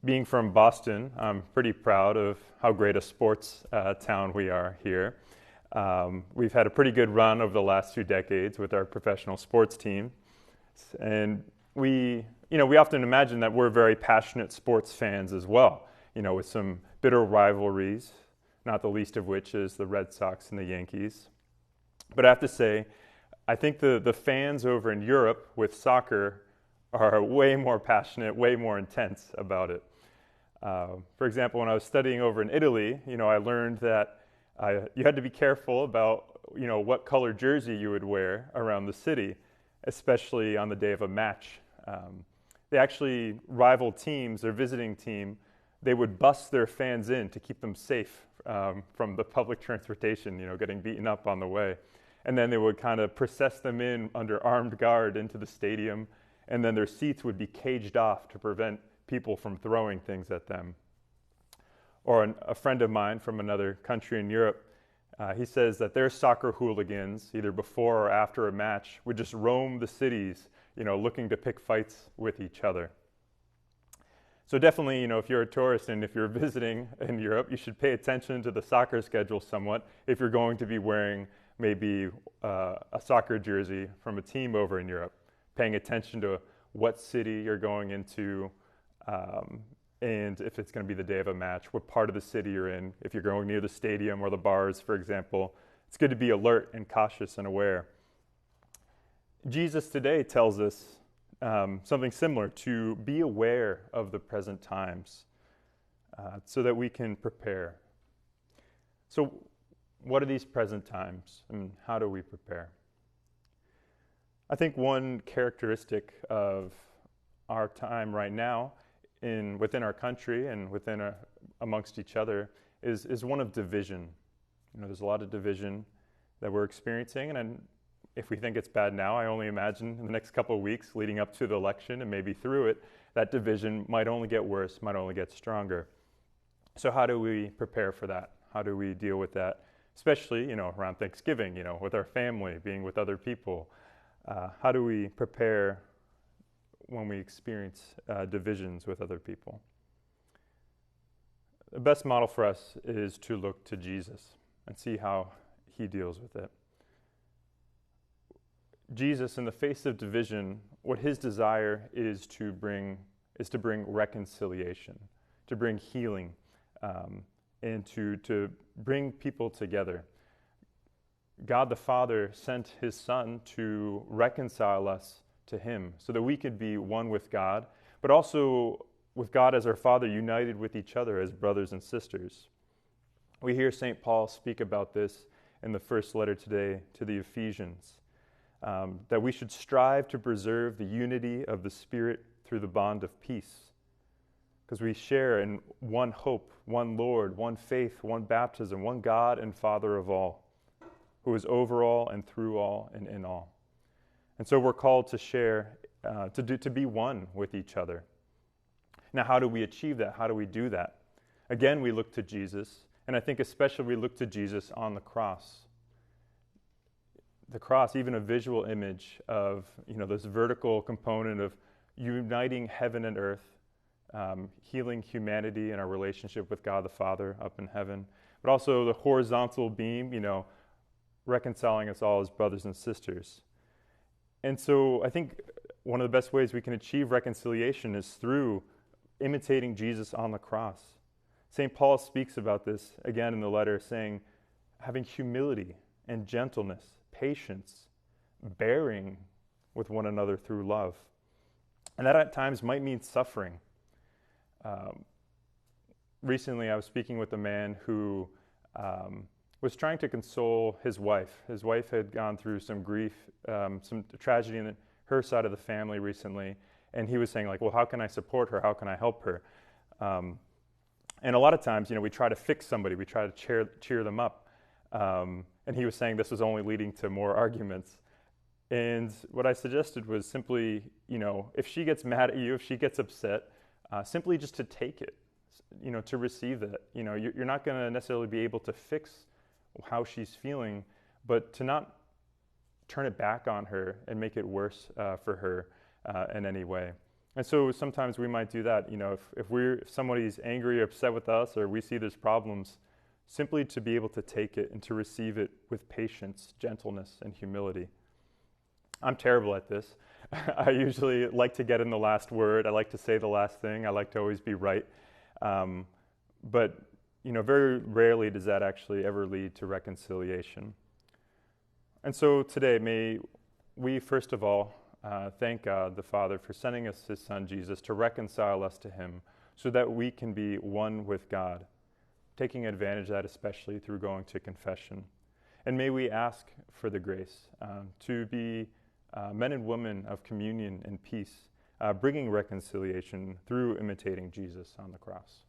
Being from Boston, I'm pretty proud of how great a sports town we are here. We've had a pretty good run over the last 2 decades with our professional sports team. And we often imagine that we're very passionate sports fans as well, with some bitter rivalries, not the least of which is the Red Sox and the Yankees. But I have to say, I think the fans over in Europe with soccer are way more passionate, way more intense about it. For example, when I was studying over in Italy, I learned that you had to be careful about, what color jersey you would wear around the city, especially on the day of a match. They actually, rival teams, their visiting team, they would bus their fans in to keep them safe from the public transportation, getting beaten up on the way. And then they would kind of process them in under armed guard into the stadium, and then their seats would be caged off to prevent people from throwing things at them. Or a friend of mine from another country in Europe, he says that their soccer hooligans, either before or after a match, would just roam the cities, looking to pick fights with each other. So definitely, if you're a tourist and if you're visiting in Europe, you should pay attention to the soccer schedule somewhat if you're going to be wearing maybe a soccer jersey from a team over in Europe, paying attention to what city you're going into, and if it's going to be the day of a match, what part of the city you're in. If you're going near the stadium or the bars, for example, it's good to be alert and cautious and aware. Jesus today tells us something similar, to be aware of the present times so that we can prepare. So what are these present times, and how do we prepare? I think one characteristic of our time right now within our country and amongst each other is one of division. There's a lot of division that we're experiencing, and if we think it's bad now, I only imagine in the next couple of weeks leading up to the election and maybe through it, that division might only get worse, might only get stronger. So how do we prepare for that? How do we deal with that? Especially, around Thanksgiving, with our family, being with other people. How do we prepare when we experience divisions with other people? The best model for us is to look to Jesus and see how he deals with it. Jesus, in the face of division, what his desire is to bring reconciliation, to bring healing, and to bring people together. God the Father sent his Son to reconcile us to him so that we could be one with God, but also with God as our Father, united with each other as brothers and sisters. We hear St. Paul speak about this in the first letter today to the Ephesians, that we should strive to preserve the unity of the Spirit through the bond of peace, because we share in one hope, one Lord, one faith, one baptism, one God and Father of all, who is over all and through all and in all. And so we're called to share, to be one with each other. Now, how do we achieve that? How do we do that? Again, we look to Jesus, and I think especially we look to Jesus on the cross. The cross, even a visual image of, this vertical component of uniting heaven and earth, healing humanity and our relationship with God the Father up in heaven, but also the horizontal beam, reconciling us all as brothers and sisters. And so I think one of the best ways we can achieve reconciliation is through imitating Jesus on the cross. St. Paul speaks about this again in the letter, saying, having humility and gentleness, patience, bearing with one another through love. And that at times might mean suffering. Recently, I was speaking with a man who was trying to console his wife. His wife had gone through some grief, some tragedy in her side of the family recently, and he was saying, well, how can I support her? How can I help her? And a lot of times, we try to fix somebody. We try to cheer them up. And he was saying this was only leading to more arguments. And what I suggested was simply, if she gets mad at you, if she gets upset, simply just to take it, to receive it. You're not going to necessarily be able to fix how she's feeling, but to not turn it back on her and make it worse for her in any way. And so sometimes we might do that, if somebody's angry or upset with us, or we see there's problems, simply to be able to take it and to receive it with patience, gentleness, and humility. I'm terrible at this. I usually like to get in the last word. I like to say the last thing. I like to always be right. But very rarely does that actually ever lead to reconciliation. And so today, may we first of all thank God the Father for sending us His Son Jesus to reconcile us to Him so that we can be one with God, taking advantage of that especially through going to confession. And may we ask for the grace to be men and women of communion and peace, bringing reconciliation through imitating Jesus on the cross.